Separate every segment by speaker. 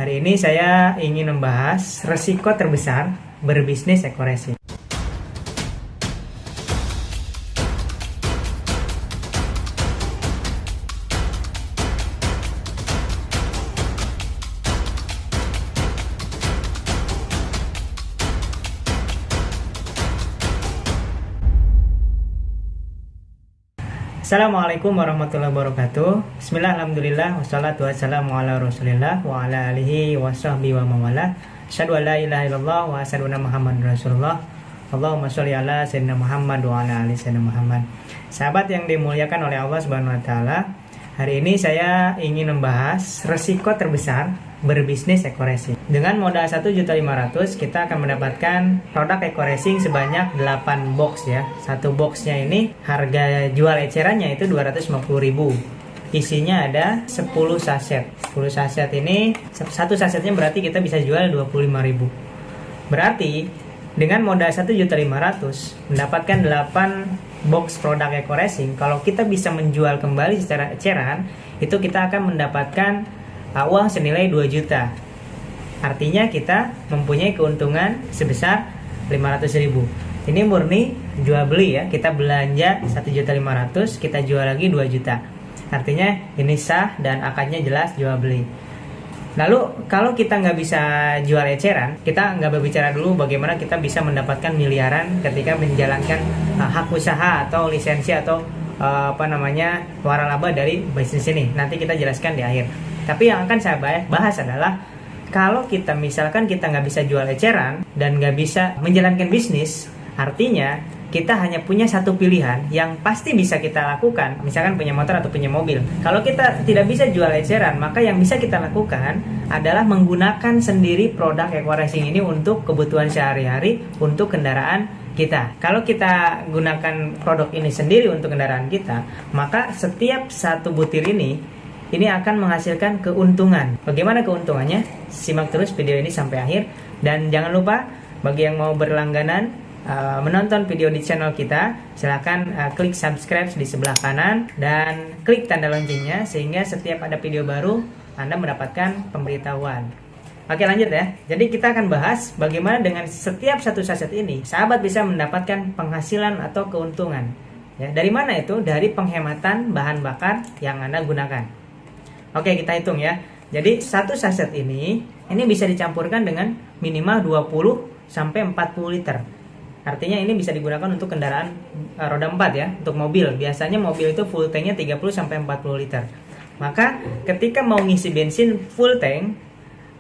Speaker 1: Hari ini saya ingin membahas resiko terbesar berbisnis eco-racing. Assalamualaikum warahmatullahi wabarakatuh. Bismillah, alhamdulillah, wassalatu wassalamu ala rasulillah wa ala alihi wa sahbihi wa mawala. Asyhadu an la ilaha illallah wa asyhadu anna muhammadar rasulullah. Allahumma sholli ala sayyidina Muhammad wa ala ali sayyidina Muhammad. Sahabat yang dimuliakan oleh Allah Subhanahu wa taala, hari ini saya ingin membahas resiko terbesar berbisnis eco-racing. Dengan modal 1.500.000 kita akan mendapatkan produk eco-racing sebanyak 8 box ya. Satu boxnya ini harga jual ecerannya itu 250.000. Isinya ada 10 saset. 10 saset ini satu sasetnya berarti kita bisa jual 25.000. Berarti dengan modal 1.500.000 mendapatkan 8 box produk eco-racing, kalau kita bisa menjual kembali secara eceran, itu kita akan mendapatkan uang senilai 2 juta. Artinya kita mempunyai keuntungan sebesar 500.000. Ini murni jual beli ya. Kita belanja 1.500.000, kita jual lagi 2 juta. Artinya ini sah dan akadnya jelas jual beli. Lalu kalau kita nggak bisa jual eceran, kita nggak berbicara dulu bagaimana kita bisa mendapatkan miliaran ketika menjalankan hak usaha atau lisensi atau waralaba dari bisnis ini. Nanti kita jelaskan di akhir. Tapi yang akan saya bahas adalah kalau kita misalkan kita nggak bisa jual eceran dan nggak bisa menjalankan bisnis, artinya kita hanya punya satu pilihan yang pasti bisa kita lakukan, misalkan punya motor atau punya mobil. Kalau kita tidak bisa jual eceran, maka yang bisa kita lakukan adalah menggunakan sendiri produk eco-racing ini untuk kebutuhan sehari-hari, untuk kendaraan kita. Kalau kita gunakan produk ini sendiri untuk kendaraan kita, maka setiap satu butir ini akan menghasilkan keuntungan. Bagaimana keuntungannya? Simak terus video ini sampai akhir. Dan jangan lupa, bagi yang mau berlangganan menonton video di channel kita, silahkan klik subscribe di sebelah kanan dan klik tanda loncengnya, sehingga setiap ada video baru Anda mendapatkan pemberitahuan. Oke, lanjut ya. Jadi kita akan bahas bagaimana dengan setiap satu saset ini sahabat bisa mendapatkan penghasilan atau keuntungan ya. Dari mana itu? Dari penghematan bahan bakar yang Anda gunakan. Oke, kita hitung ya. Jadi satu saset ini bisa dicampurkan dengan minimal 20 sampai 40 liter. Artinya ini bisa digunakan untuk kendaraan roda 4 ya, untuk mobil. Biasanya mobil itu full tanknya 30 sampai 40 liter. Maka ketika mau ngisi bensin full tank,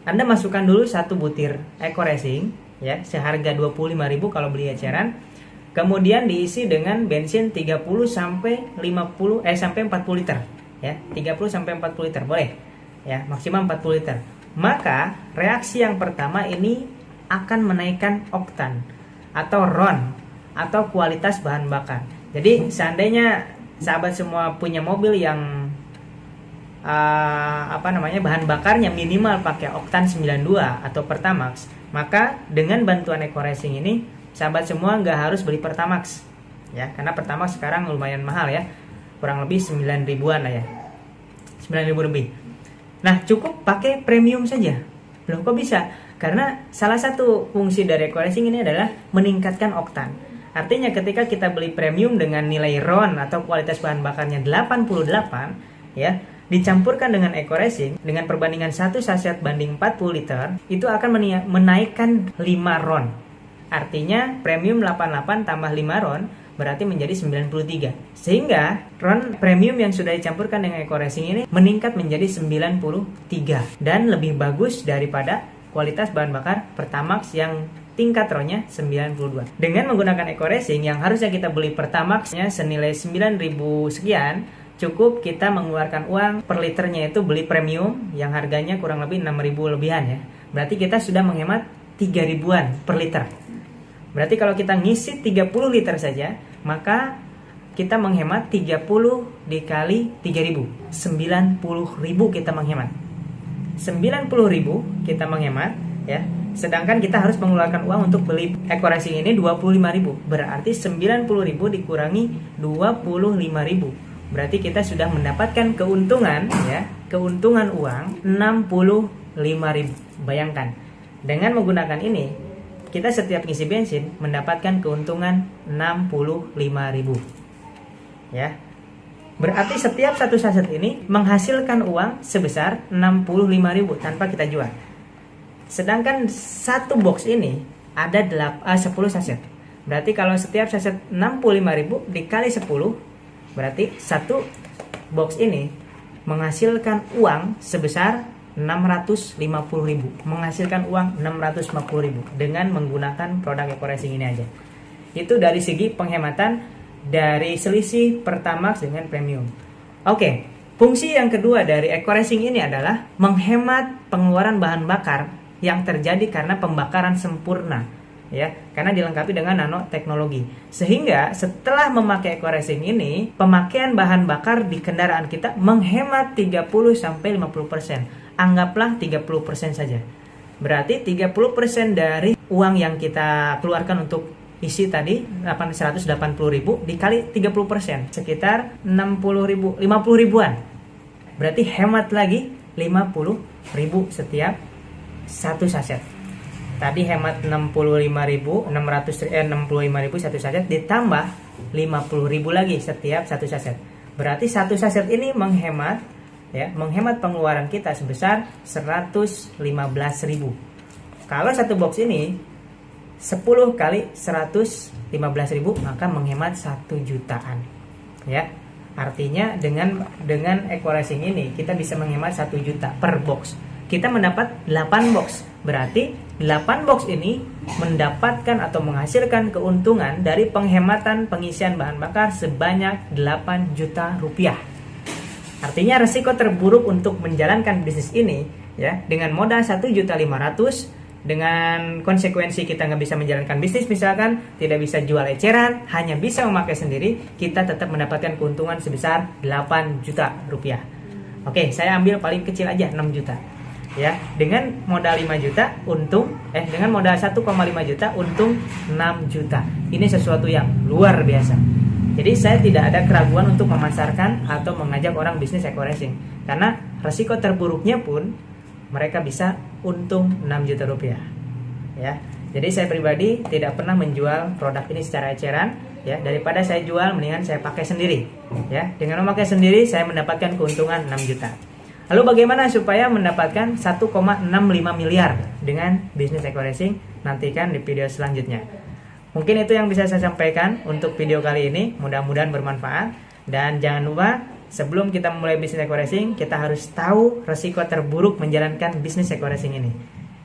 Speaker 1: Anda masukkan dulu satu butir eco-racing ya, seharga 25.000 kalau beli eceran. Kemudian diisi dengan bensin 30 sampai 40 liter. Ya, 30 sampai 40 liter boleh ya, maksimal 40 liter. Maka reaksi yang pertama ini akan menaikkan oktan atau RON atau kualitas bahan bakar. Jadi seandainya sahabat semua punya mobil yang bahan bakarnya minimal pakai oktan 92 atau Pertamax, maka dengan bantuan eco-racing ini sahabat semua nggak harus beli Pertamax ya, karena Pertamax sekarang lumayan mahal ya, kurang lebih 9 ribuan lah ya, 9.000 lebih. Nah, cukup pakai premium saja. Loh, kok bisa? Karena salah satu fungsi dari eco-racing ini adalah meningkatkan oktan. Artinya ketika kita beli premium dengan nilai RON atau kualitas bahan bakarnya 88 ya, dicampurkan dengan eco-racing dengan perbandingan 1 saset banding 40 liter, itu akan menaikkan 5 RON. Artinya premium 88 tambah 5 RON berarti menjadi 93. Sehingga RON premium yang sudah dicampurkan dengan eco-racing ini meningkat menjadi 93 dan lebih bagus daripada kualitas bahan bakar Pertamax yang tingkat RON-nya 92. Dengan menggunakan eco-racing yang harusnya kita beli Pertamax-nya senilai 9.000 sekian, cukup kita mengeluarkan uang per liternya itu beli premium yang harganya kurang lebih 6.000 lebihan ya. Berarti kita sudah menghemat 3 ribuan per liter. Berarti kalau kita ngisi 30 liter saja, maka kita menghemat 30 dikali 3.000, 90.000 kita menghemat. 90.000 kita menghemat ya. Sedangkan kita harus mengeluarkan uang untuk beli eco-racing ini 25.000. Berarti 90.000 dikurangi 25.000. Berarti kita sudah mendapatkan keuntungan ya, keuntungan uang 60 Bayangkan, dengan menggunakan ini kita setiap ngisi bensin mendapatkan keuntungan 65.000. Ya. Berarti setiap satu saset ini menghasilkan uang sebesar 65.000 tanpa kita jual. Sedangkan satu box ini ada 10 saset. Berarti kalau setiap saset 65.000 dikali 10, berarti satu box ini menghasilkan uang sebesar 650.000. Menghasilkan uang 650.000 dengan menggunakan produk Eco-Racing ini aja. Itu dari segi penghematan dari selisih Pertamax dengan Premium. Oke, fungsi yang kedua dari Eco-Racing ini adalah menghemat pengeluaran bahan bakar yang terjadi karena pembakaran sempurna. Ya, karena dilengkapi dengan nanoteknologi. Sehingga setelah memakai Eco-Racing ini, pemakaian bahan bakar di kendaraan kita menghemat 30-50%. Anggaplah 30% saja. Berarti 30% dari uang yang kita keluarkan untuk isi tadi 180.000 dikali 30%, sekitar 50 ribuan. Berarti hemat lagi 50.000 setiap satu saset. Tadi hemat 65.000 satu saset, ditambah 50.000 lagi setiap satu saset. Berarti satu saset ini menghemat pengeluaran kita sebesar 115.000. Kalau satu box ini 10 kali 115.000 maka menghemat 1 jutaan. Ya. Artinya dengan Eco-Racing ini kita bisa menghemat 1 juta per box. Kita mendapat 8 box. Berarti 8 box ini mendapatkan atau menghasilkan keuntungan dari penghematan pengisian bahan bakar sebanyak 8 juta rupiah. Artinya resiko terburuk untuk menjalankan bisnis ini ya dengan modal 1.500.000, dengan konsekuensi kita nggak bisa menjalankan bisnis, misalkan tidak bisa jual eceran, hanya bisa memakai sendiri, kita tetap mendapatkan keuntungan sebesar 8 juta rupiah. Oke, saya ambil paling kecil aja 6 juta. Ya, dengan modal 5 juta dengan modal 1,5 juta untung 6 juta. Ini sesuatu yang luar biasa. Jadi saya tidak ada keraguan untuk memasarkan atau mengajak orang bisnis Eco-Racing, karena resiko terburuknya pun mereka bisa untung 6 juta rupiah. Ya. Jadi saya pribadi tidak pernah menjual produk ini secara eceran, ya. Daripada saya jual mendingan saya pakai sendiri. Ya, dengan memakai sendiri saya mendapatkan keuntungan 6 juta. Lalu bagaimana supaya mendapatkan 1,65 miliar dengan bisnis Eco-Racing? Nantikan di video selanjutnya. Mungkin itu yang bisa saya sampaikan untuk video kali ini. Mudah-mudahan bermanfaat. Dan jangan lupa, sebelum kita memulai bisnis Eco-Racing, kita harus tahu resiko terburuk menjalankan bisnis Eco-Racing ini.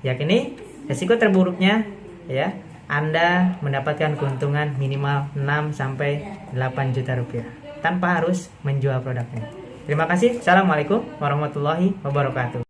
Speaker 1: Yakini resiko terburuknya ya Anda mendapatkan keuntungan minimal 6-8 juta rupiah tanpa harus menjual produknya. Terima kasih. Assalamualaikum warahmatullahi wabarakatuh.